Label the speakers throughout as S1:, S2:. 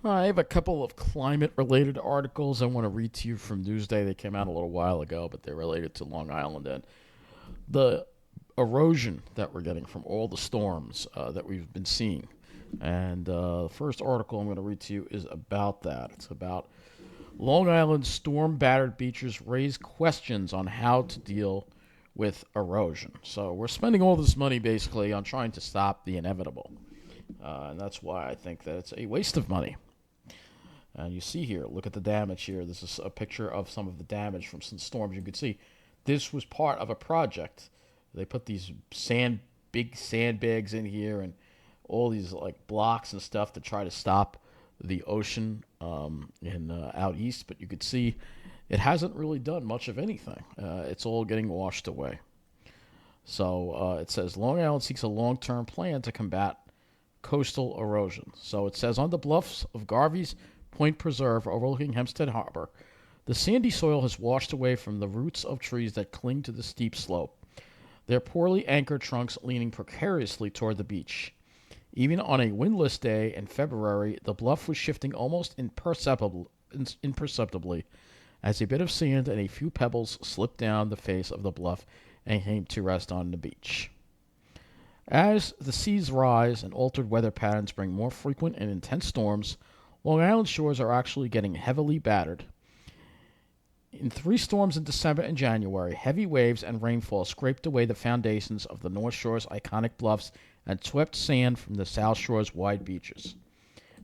S1: I have a couple of climate-related articles I want to read to you from Newsday. They came out a little while ago, but they're related to Long Island and the erosion that we're getting from all the storms that we've been seeing. And the first article I'm going to read to you is about that. It's about Long Island storm-battered beaches raise questions on how to deal with erosion. So we're spending all this money basically on trying to stop the inevitable. And that's why I think that it's a waste of money. And you see here, look at the damage here. This is a picture of some of the damage from some storms. You can see this was part of a project. They put these big sandbags in here and all these like blocks and stuff to try to stop the ocean in out east. But you could see it hasn't really done much of anything. It's all getting washed away. So it says Long Island seeks a long-term plan to combat coastal erosion. So it says on the bluffs of Garvey's Point Preserve overlooking Hempstead Harbor, the sandy soil has washed away from the roots of trees that cling to the steep slope, their poorly anchored trunks leaning precariously toward the beach. Even on a windless day in February, the bluff was shifting almost imperceptibly as a bit of sand and a few pebbles slipped down the face of the bluff and came to rest on the beach. As the seas rise and altered weather patterns bring more frequent and intense storms, Long Island shores are actually getting heavily battered. In three storms in December and January, heavy waves and rainfall scraped away the foundations of the North Shore's iconic bluffs and swept sand from the South Shore's wide beaches.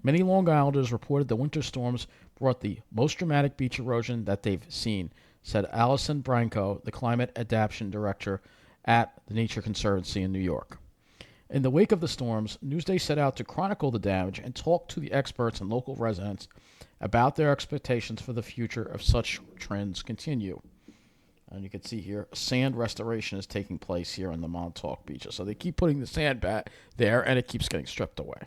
S1: Many Long Islanders reported the winter storms brought the most dramatic beach erosion that they've seen, said Allison Branco, the climate adaptation director at the Nature Conservancy in New York. In the wake of the storms, Newsday set out to chronicle the damage and talk to the experts and local residents about their expectations for the future if such trends continue. And you can see here, sand restoration is taking place here on the Montauk beaches. So they keep putting the sand back there, and it keeps getting stripped away.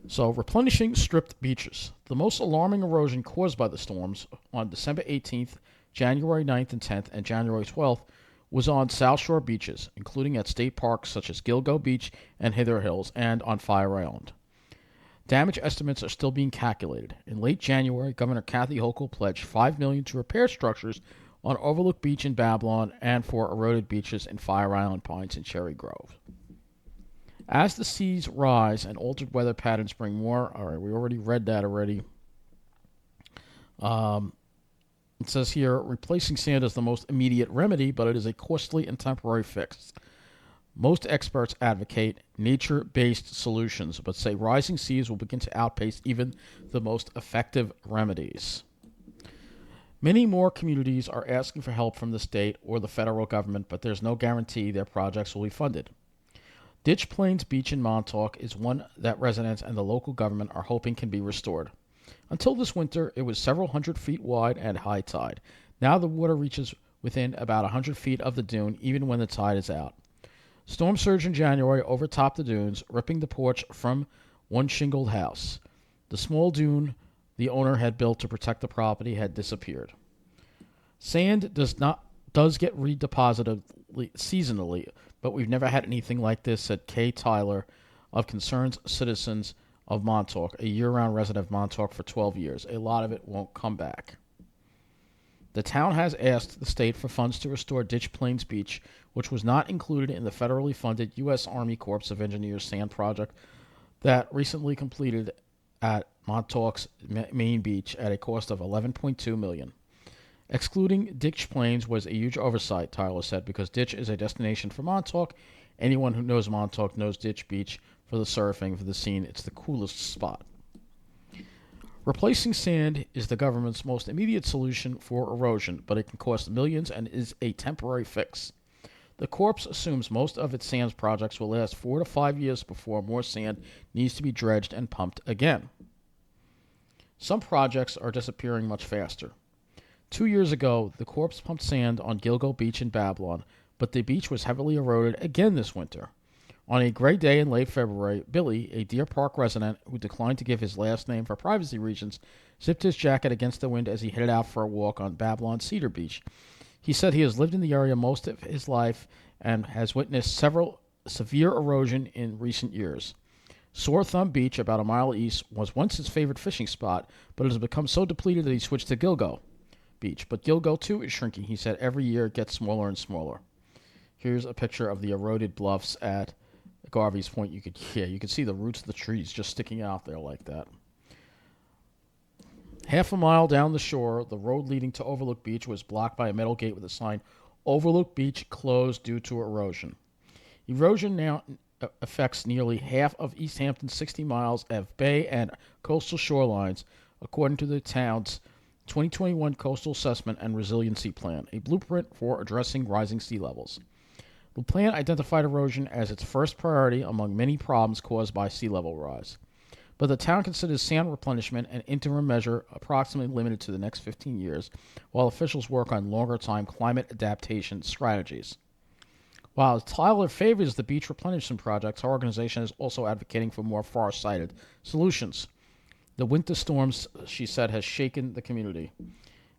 S1: So replenishing stripped beaches. The most alarming erosion caused by the storms on December 18th, January 9th and 10th, and January 12th was on South Shore beaches, including at state parks such as Gilgo Beach and Hither Hills, and on Fire Island. Damage estimates are still being calculated. In late January, Governor Kathy Hochul pledged $5 million to repair structures on Overlook Beach in Babylon and for eroded beaches in Fire Island, Pines, and Cherry Grove. As the seas rise and altered weather patterns bring more, all right, we already read that already. It says here, replacing sand is the most immediate remedy, but it is a costly and temporary fix. Most experts advocate nature-based solutions, but say rising seas will begin to outpace even the most effective remedies. Many more communities are asking for help from the state or the federal government, but there's no guarantee their projects will be funded. Ditch Plains Beach in Montauk is one that residents and the local government are hoping can be restored. Until this winter, it was several hundred feet wide at high tide. Now the water reaches within about 100 feet of the dune, even when the tide is out. Storm surge in January overtopped the dunes, ripping the porch from one shingled house. The small dune the owner had built to protect the property had disappeared. Sand does get redeposited seasonally, but we've never had anything like this, said Kay Tyler of Concerned Citizens of Montauk, a year-round resident of Montauk for 12 years. A lot of it won't come back. The town has asked the state for funds to restore Ditch Plains Beach, which was not included in the federally funded U.S. Army Corps of Engineers sand project that recently completed at Montauk's main beach at a cost of $11.2 million. Excluding Ditch Plains was a huge oversight, Tyler said, because Ditch is a destination for Montauk. Anyone who knows Montauk knows Ditch Beach for the surfing, for the scene. It's the coolest spot. Replacing sand is the government's most immediate solution for erosion, but it can cost millions and is a temporary fix. The Corps assumes most of its sand projects will last 4 to 5 years before more sand needs to be dredged and pumped again. Some projects are disappearing much faster. 2 years ago, the Corps pumped sand on Gilgo Beach in Babylon, but the beach was heavily eroded again this winter. On a gray day in late February, Billy, a Deer Park resident who declined to give his last name for privacy reasons, zipped his jacket against the wind as he headed out for a walk on Babylon Cedar Beach. He said he has lived in the area most of his life and has witnessed several severe erosion in recent years. Sore Thumb Beach, about a mile east, was once his favorite fishing spot, but it has become so depleted that he switched to Gilgo Beach. But Gilgo, too, is shrinking. He said every year it gets smaller and smaller. Here's a picture of the eroded bluffs at Garvey's Point. You could see the roots of the trees just sticking out there like that. Half a mile down the shore, the road leading to Overlook Beach was blocked by a metal gate with a sign, Overlook Beach closed due to erosion. Erosion now affects nearly half of East Hampton's 60 miles of bay and coastal shorelines, according to the town's 2021 Coastal Assessment and Resiliency Plan, a blueprint for addressing rising sea levels. The plan identified erosion as its first priority among many problems caused by sea level rise. But the town considers sand replenishment an interim measure approximately limited to the next 15 years, while officials work on longer-time climate adaptation strategies. While Tyler favors the beach replenishment projects, her organization is also advocating for more far-sighted solutions. The winter storms, she said, has shaken the community.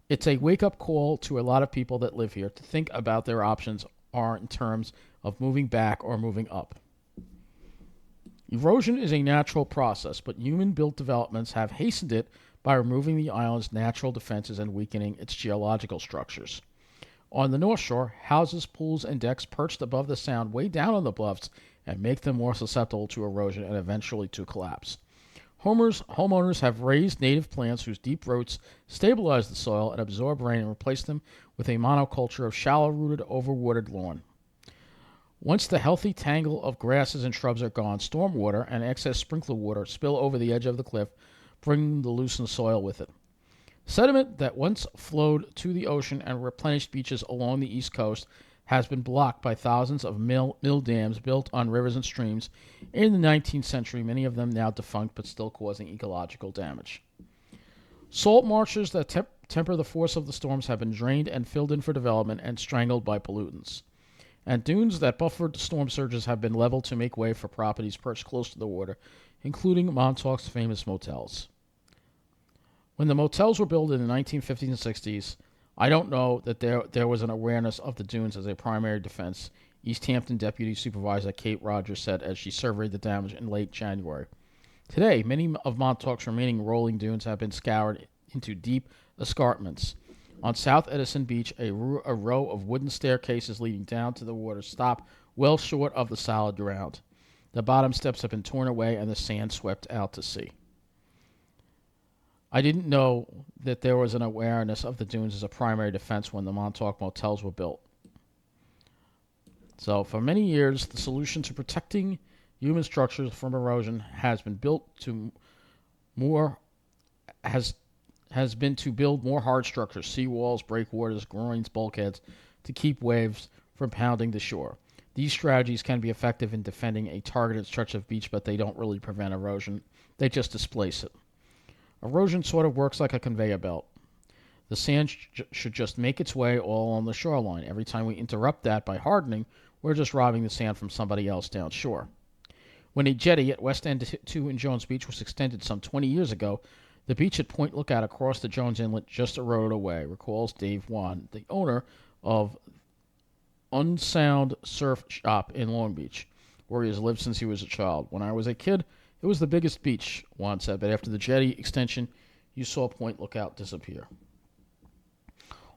S1: It's a wake-up call to a lot of people that live here to think about their options are in terms of moving back or moving up. Erosion is a natural process, but human-built developments have hastened it by removing the island's natural defenses and weakening its geological structures. On the North Shore, houses, pools, and decks perched above the sound weigh down on the bluffs and make them more susceptible to erosion and eventually to collapse. Homeowners have raised native plants whose deep roots stabilize the soil and absorb rain and replace them with a monoculture of shallow-rooted, overwatered lawn. Once the healthy tangle of grasses and shrubs are gone, storm water and excess sprinkler water spill over the edge of the cliff, bringing the loosened soil with it. Sediment that once flowed to the ocean and replenished beaches along the east coast has been blocked by thousands of mill dams built on rivers and streams in the 19th century, many of them now defunct but still causing ecological damage. Salt marshes that temper the force of the storms have been drained and filled in for development and strangled by pollutants. And dunes that buffered storm surges have been leveled to make way for properties perched close to the water, including Montauk's famous motels. When the motels were built in the 1950s and 60s, I don't know that there was an awareness of the dunes as a primary defense, East Hampton Deputy Supervisor Kate Rogers said as she surveyed the damage in late January. Today, many of Montauk's remaining rolling dunes have been scoured into deep escarpments. On South Edison Beach, a row of wooden staircases leading down to the water stop well short of the solid ground. The bottom steps have been torn away and the sand swept out to sea. I didn't know that there was an awareness of the dunes as a primary defense when the Montauk motels were built. So, for many years, the solution to protecting human structures from erosion has been to build more hard structures, seawalls, breakwaters, groins, bulkheads, to keep waves from pounding the shore. These strategies can be effective in defending a targeted stretch of beach, but they don't really prevent erosion. They just displace it. Erosion sort of works like a conveyor belt. The sand should just make its way all on the shoreline. Every time we interrupt that by hardening, we're just robbing the sand from somebody else downshore. When a jetty at West End 2 in Jones Beach was extended some 20 years ago, the beach at Point Lookout across the Jones Inlet just eroded away, recalls Dave Wan, the owner of Unsound Surf Shop in Long Beach, where he has lived since he was a child. When I was a kid, it was the biggest beach, Wan said, but after the jetty extension, you saw Point Lookout disappear.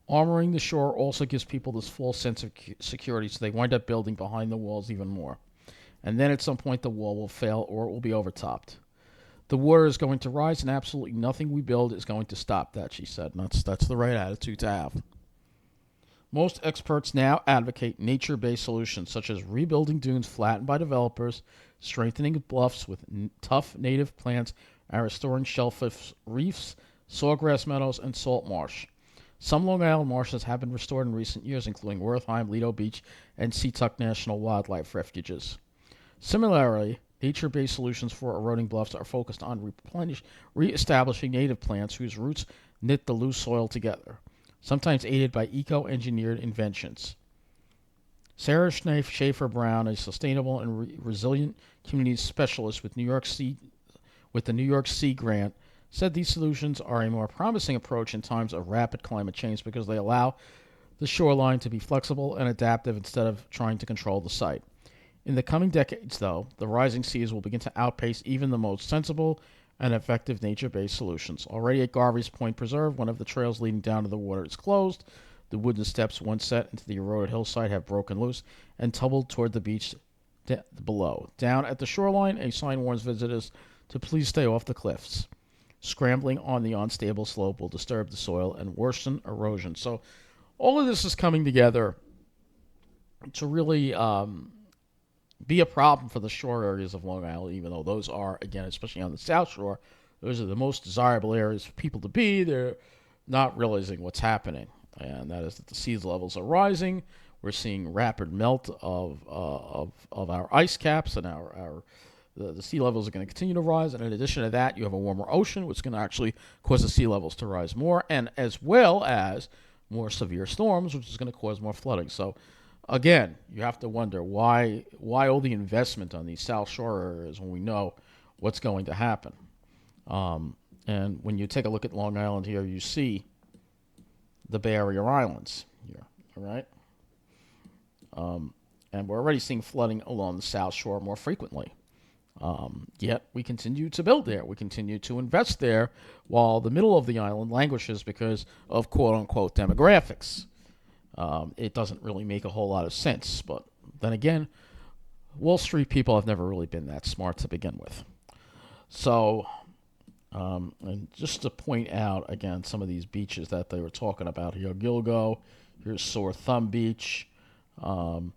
S1: Armoring the shore also gives people this false sense of security, so they wind up building behind the walls even more. And then at some point the wall will fail or it will be overtopped. The water is going to rise, and absolutely nothing we build is going to stop that, she said. And that's the right attitude to have. Most experts now advocate nature-based solutions, such as rebuilding dunes flattened by developers, strengthening bluffs with tough native plants, and restoring shellfish reefs, sawgrass meadows, and salt marsh. Some Long Island marshes have been restored in recent years, including Wertheim, Lido Beach, and Seatuck National Wildlife Refuges. Similarly, nature-based solutions for eroding bluffs are focused on re-establishing native plants whose roots knit the loose soil together, sometimes aided by eco-engineered inventions. Sarah Schaefer-Brown, a sustainable and resilient communities specialist with the New York Sea grant, said these solutions are a more promising approach in times of rapid climate change because they allow the shoreline to be flexible and adaptive instead of trying to control the site. In the coming decades, though, the rising seas will begin to outpace even the most sensible and effective nature-based solutions. Already at Garvey's Point Preserve, one of the trails leading down to the water is closed. The wooden steps once set into the eroded hillside have broken loose and tumbled toward the beach below. Down at the shoreline, a sign warns visitors to please stay off the cliffs. Scrambling on the unstable slope will disturb the soil and worsen erosion. So all of this is coming together to really be a problem for the shore areas of Long Island, even though those are, again, especially on the South Shore, those are the most desirable areas for people to be. They're not realizing what's happening, and that is that the sea levels are rising. We're seeing rapid melt of our ice caps, and the sea levels are going to continue to rise. And in addition to that, you have a warmer ocean, which is going to actually cause the sea levels to rise more, and as well as more severe storms, which is going to cause more flooding. So again, you have to wonder why all the investment on these South Shore areas when we know what's going to happen. And when you take a look at Long Island here, you see the Bay Area Islands here, all right? And we're already seeing flooding along the South Shore more frequently. Yet we continue to build there. We continue to invest there while the middle of the island languishes because of quote-unquote demographics. It doesn't really make a whole lot of sense. But then again, Wall Street people have never really been that smart to begin with. So, and just to point out, again, some of these beaches that they were talking about here. Gilgo, here's Sore Thumb Beach. And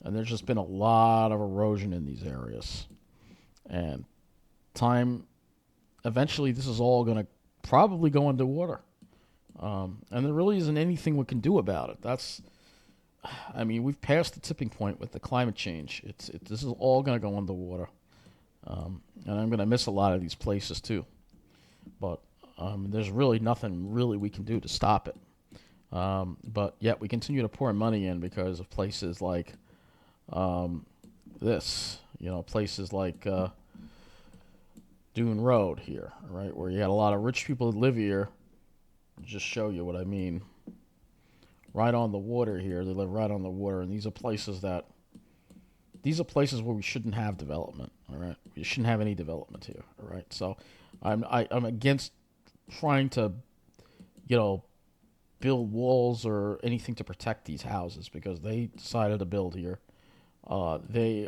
S1: there's just been a lot of erosion in these areas. And eventually this is all going to probably go underwater. And there really isn't anything we can do about it. We've passed the tipping point with the climate change. This is all going to go underwater. And I'm going to miss a lot of these places too. But there's really nothing really we can do to stop it. But yet we continue to pour money in because of places like this. Places like Dune Road here, right, where you had a lot of rich people that live here. Just show you what I mean. Right on the water here. They live right on the water, and these are places where we shouldn't have development. All right, we shouldn't have any development here. All right, so I'm against trying to, build walls or anything to protect these houses because they decided to build here. They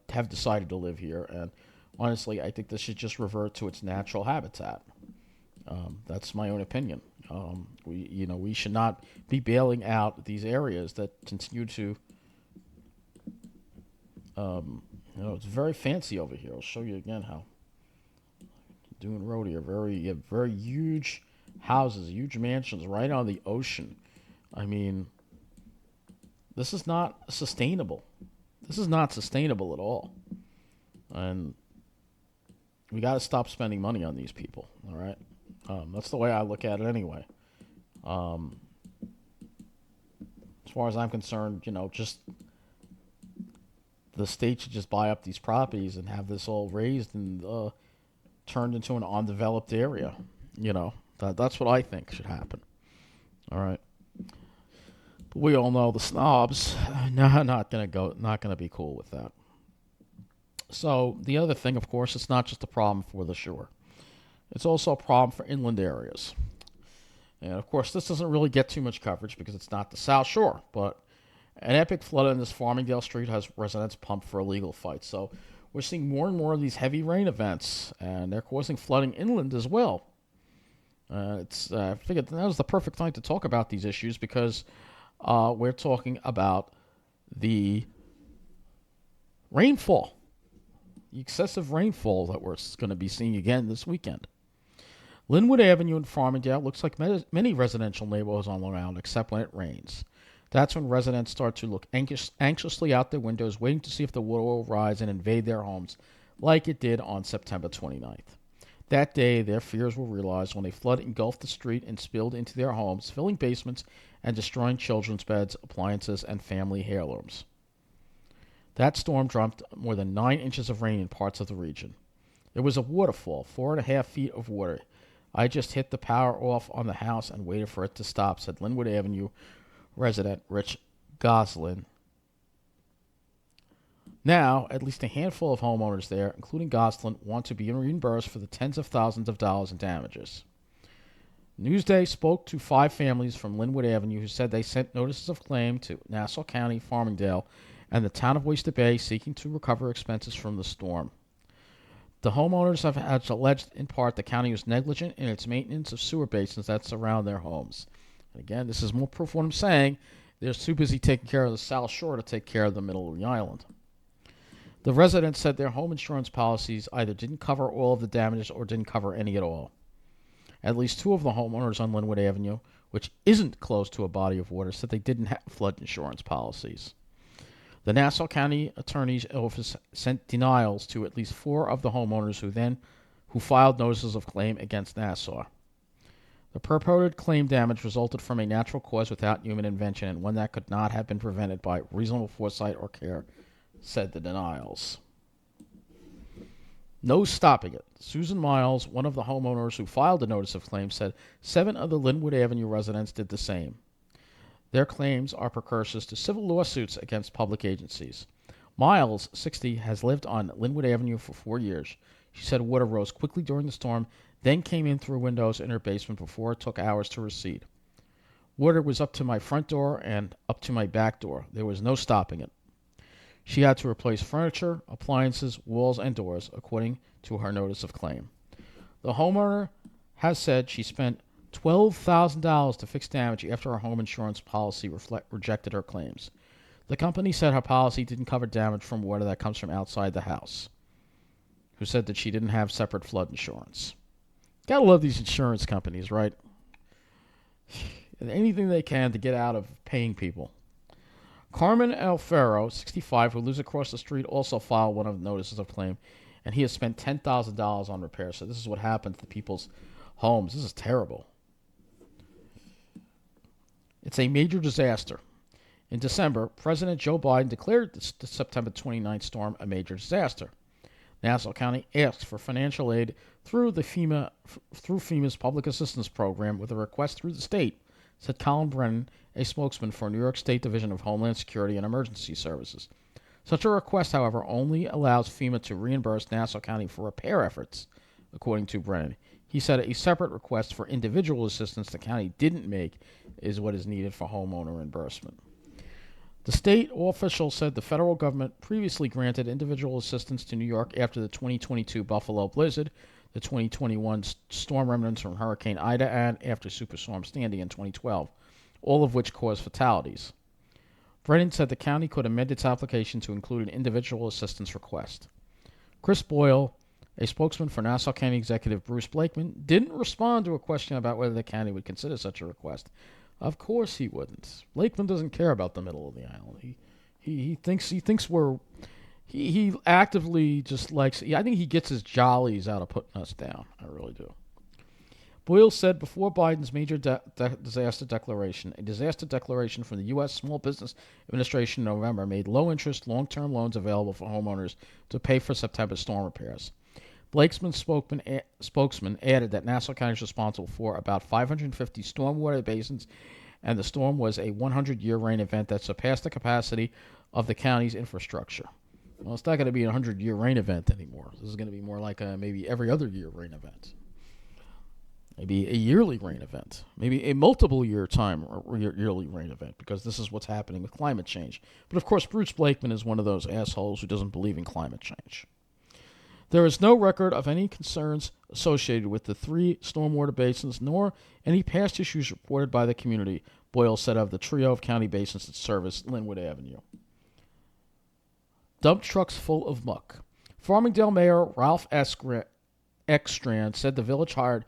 S1: have decided to live here, and honestly, I think this should just revert to its natural habitat. That's my own opinion. We should not be bailing out these areas that continue to. It's very fancy over here. I'll show you again how. Doing road here, very huge houses, huge mansions right on the ocean. This is not sustainable. This is not sustainable at all. And we got to stop spending money on these people, all right? That's the way I look at it anyway. As far as I'm concerned, just the state should just buy up these properties and have this all raised and turned into an undeveloped area. That's what I think should happen. All right. But we all know the snobs not gonna be cool with that. So the other thing, of course, it's not just a problem for the shore. It's also a problem for inland areas. And of course, this doesn't really get too much coverage because it's not the South Shore. But an epic flood in this Farmingdale street has residents pumped for a legal fight. So we're seeing more and more of these heavy rain events, and they're causing flooding inland as well. I figured that was the perfect time to talk about these issues because we're talking about the rainfall, the excessive rainfall that we're going to be seeing again this weekend. Lynwood Avenue in Farmingdale looks like many residential neighborhoods on Long Island, except when it rains. That's when residents start to look anxiously out their windows, waiting to see if the water will rise and invade their homes, like it did on September 29th. That day, their fears were realized when a flood engulfed the street and spilled into their homes, filling basements and destroying children's beds, appliances, and family heirlooms. That storm dumped more than 9 inches of rain in parts of the region. It was a waterfall, 4.5 feet of water. I just hit the power off on the house and waited for it to stop, said Lynwood Avenue resident Rich Goslin Now, at least a handful of homeowners there, including Gosselin, want to be reimbursed for the tens of thousands of dollars in damages. Newsday spoke to 5 families from Lynwood Avenue who said they sent notices of claim to Nassau County, Farmingdale, and the town of Oyster Bay seeking to recover expenses from the storm. The homeowners have alleged in part the county was negligent in its maintenance of sewer basins that surround their homes. And again, this is more proof of what I'm saying. They're too busy taking care of the South Shore to take care of the middle of the island. The residents said their home insurance policies either didn't cover all of the damages or didn't cover any at all. At least 2 of the homeowners on Lynwood Avenue, which isn't close to a body of water, said they didn't have flood insurance policies. The Nassau County Attorney's Office sent denials to at least 4 of the homeowners who filed notices of claim against Nassau. The purported claim damage resulted from a natural cause without human invention and one that could not have been prevented by reasonable foresight or care, said the denials. No stopping it. Susan Miles, one of the homeowners who filed the notice of claim, said 7 of the Lynwood Avenue residents did the same. Their claims are precursors to civil lawsuits against public agencies. Miles, 60, has lived on Lynwood Avenue for 4 years. She said water rose quickly during the storm, then came in through windows in her basement before it took hours to recede. Water was up to my front door and up to my back door. There was no stopping it. She had to replace furniture, appliances, walls, and doors, according to her notice of claim. The homeowner has said she spent $12,000 to fix damage after her home insurance policy rejected her claims. The company said her policy didn't cover damage from water that comes from outside the house, who said that she didn't have separate flood insurance. Gotta love these insurance companies, right? Anything they can to get out of paying people. Carmen Alfaro, 65, who lives across the street, also filed one of the notices of claim, and he has spent $10,000 on repairs. So this is what happens to people's homes. This is terrible. It's a major disaster. In December, President Joe Biden declared the September 29th storm a major disaster. Nassau County asked for financial aid through FEMA's Public Assistance Program with a request through the state, said Colin Brennan, a spokesman for New York State Division of Homeland Security and Emergency Services. Such a request, however, only allows FEMA to reimburse Nassau County for repair efforts, according to Brennan. He said a separate request for individual assistance the county didn't make is what is needed for homeowner reimbursement. The state official said the federal government previously granted individual assistance to New York after the 2022 Buffalo blizzard, the 2021 storm remnants from Hurricane Ida, and after Superstorm Sandy in 2012, all of which caused fatalities. Brennan said the county could amend its application to include an individual assistance request. Chris Boyle, a spokesman for Nassau County Executive Bruce Blakeman, didn't respond to a question about whether the county would consider such a request. Of course he wouldn't. Blakeman doesn't care about the middle of the island. He thinks we're he actively just likes. I think he gets his jollies out of putting us down. I really do. Boyle said before Biden's major disaster declaration, a disaster declaration from the U.S. Small Business Administration in November made low-interest, long-term loans available for homeowners to pay for September storm repairs. Blakeman's spokesman added that Nassau County is responsible for about 550 stormwater basins, and the storm was a 100-year rain event that surpassed the capacity of the county's infrastructure. Well, it's not going to be a 100-year rain event anymore. This is going to be more like a maybe every other year rain event. Maybe a yearly rain event. Maybe a multiple-year yearly rain event, because this is what's happening with climate change. But, of course, Bruce Blakeman is one of those assholes who doesn't believe in climate change. There is no record of any concerns associated with the 3 stormwater basins, nor any past issues reported by the community, Boyle said of the trio of county basins that service Lynwood Avenue. Dump trucks full of muck. Farmingdale Mayor Ralph Ekstrand said the village hired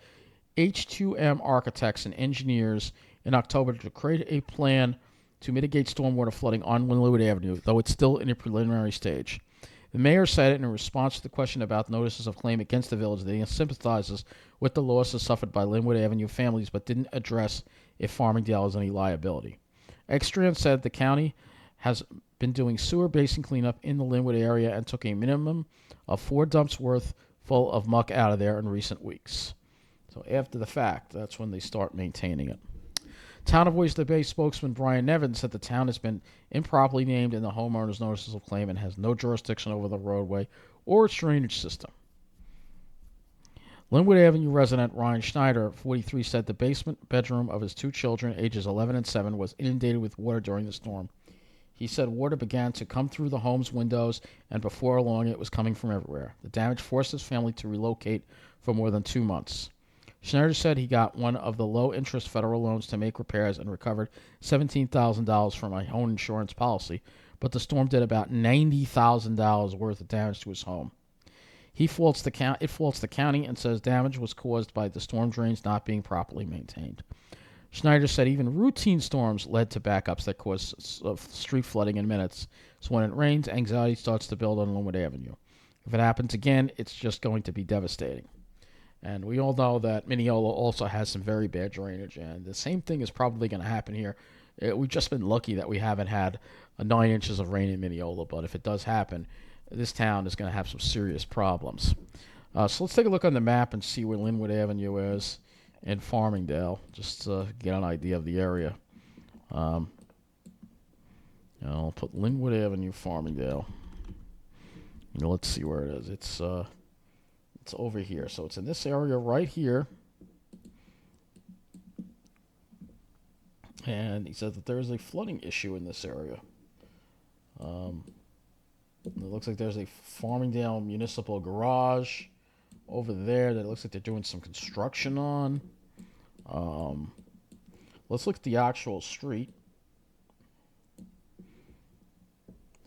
S1: H2M architects and engineers in October to create a plan to mitigate stormwater flooding on Lynwood Avenue, though it's still in a preliminary stage. The mayor said in response to the question about notices of claim against the village that he sympathizes with the losses suffered by Lynwood Avenue families, but didn't address if Farmingdale has any liability. Ekstrand said the county has been doing sewer basin cleanup in the Lynwood area and took a minimum of 4 dumps worth full of muck out of there in recent weeks. So after the fact, that's when they start maintaining it. Town of Oyster Bay spokesman Brian Nevins said the town has been improperly named in the homeowner's notices of claim and has no jurisdiction over the roadway or its drainage system. Lynwood Avenue resident Ryan Schneider, 43, said the basement bedroom of his two children, ages 11 and 7, was inundated with water during the storm. He said water began to come through the home's windows, and before long it was coming from everywhere. The damage forced his family to relocate for more than 2 months. Schneider said he got one of the low-interest federal loans to make repairs and recovered $17,000 from a home insurance policy, but the storm did about $90,000 worth of damage to his home. It faults the county and says damage was caused by the storm drains not being properly maintained. Schneider said even routine storms led to backups that caused street flooding in minutes. So when it rains, anxiety starts to build on Lynwood Avenue. If it happens again, it's just going to be devastating. And we all know that Mineola also has some very bad drainage, and the same thing is probably going to happen here. We've just been lucky that we haven't had 9 inches of rain in Mineola, but if it does happen, this town is going to have some serious problems. So let's take a look on the map and see where Lynwood Avenue is in Farmingdale, just to get an idea of the area. I'll put Lynwood Avenue, Farmingdale. Let's see where it is. It's over here, so it's in this area right here. And he said that there is a flooding issue in this area. It looks like there's a Farmingdale Municipal Garage over there that it looks like they're doing some construction on. Let's look at the actual street.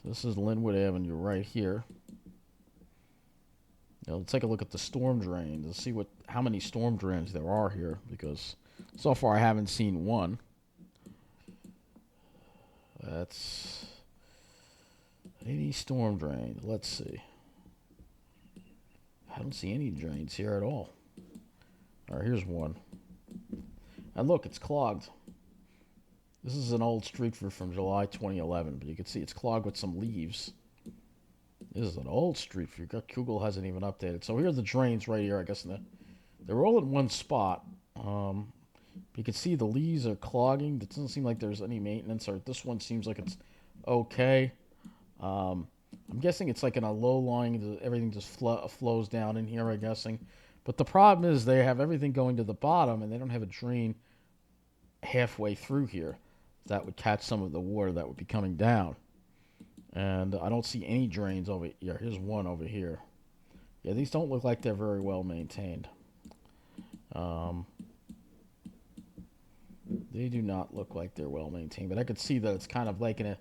S1: So this is Lynwood Avenue right here. Now, let's take a look at the storm drain to see how many storm drains there are here, because so far I haven't seen one. That's any storm drain. Let's see. I don't see any drains here at all. All right, here's one. And look, it's clogged. This is an old street view from July 2011, but you can see it's clogged with some leaves. This is an old street view. Google hasn't even updated. So here are the drains right here. I guess they're all in one spot. You can see the leaves are clogging. It doesn't seem like there's any maintenance. Or this one seems like it's okay. I'm guessing it's like in a low line. Everything just flows down in here, I'm guessing. But the problem is they have everything going to the bottom, and they don't have a drain halfway through here that would catch some of the water that would be coming down. And I don't see any drains over here. Here's one over here. Yeah, these don't look like they're very well maintained. They do not look like they're well maintained, but I could see that it's kind of like in a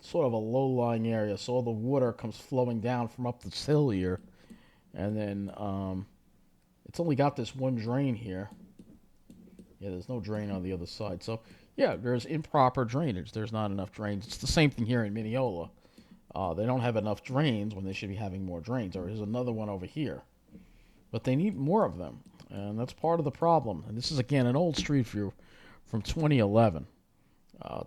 S1: sort of a low-lying area, so all the water comes flowing down from up this hill here, and then it's only got this one drain here. Yeah, there's no drain on the other side, so yeah, there's improper drainage. There's not enough drains. It's the same thing here in Mineola. They don't have enough drains when they should be having more drains. Or here's another one over here, but they need more of them, and that's part of the problem. And this is again an old street view from 2011.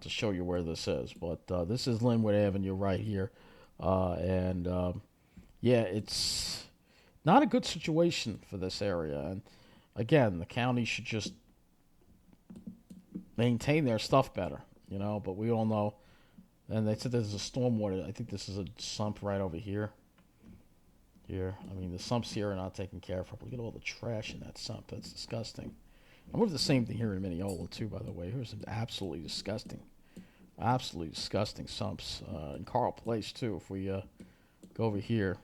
S1: To show you where this is. But this is Lynwood Avenue right here. Yeah, it's not a good situation for this area. And again, the county should just maintain their stuff better, but we all know. And they said there's a stormwater. I think this is a sump right over here. I mean, the sumps here are not taken care of. Look at all the trash in that sump. That's disgusting. I wonder if the same thing here in Mineola, too, by the way. Here's some absolutely disgusting sumps. In Carl Place, too, if we go over here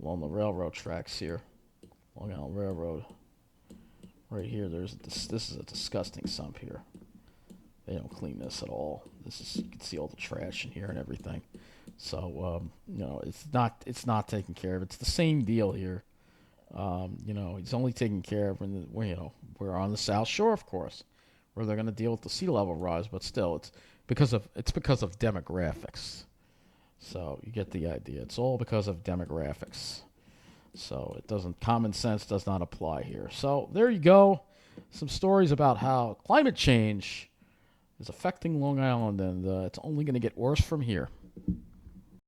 S1: along the railroad tracks here, along Allen Railroad, right here, this is a disgusting sump here. They don't clean this at all. You can see all the trash in here and everything. So, it's not taken care of. It's the same deal here. He's only taking care of when we're on the South Shore, of course, where they're going to deal with the sea level rise. But still, it's because of demographics. So you get the idea. It's all because of demographics. So common sense does not apply here. So there you go. Some stories about how climate change is affecting Long Island, and it's only going to get worse from here.